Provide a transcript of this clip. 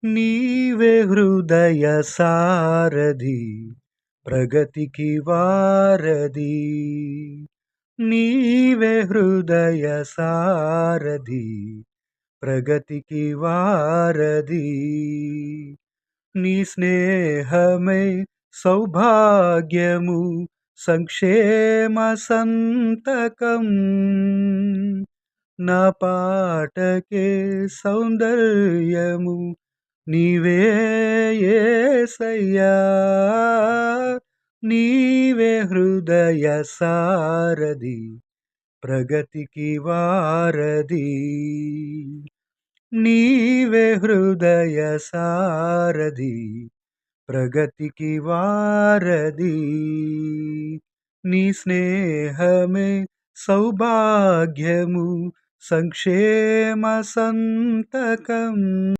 నీవే హృదయ సారథి ప్రగతికి వారధి. నీవే హృదయ సారథి ప్రగతికి వారధి. నీ స్నేహమే సౌభాగ్యము సంక్షేమ సంతకం. నా పాటకే సౌందర్యము నీవే యేసయ్యా. నీవే హృదయ సారథి ప్రగతికి వారధి. నీవే హృదయ సారథి ప్రగతికి వారధి. నీ స్నేహమే సౌభాగ్యము సంక్షేమ సంతకం.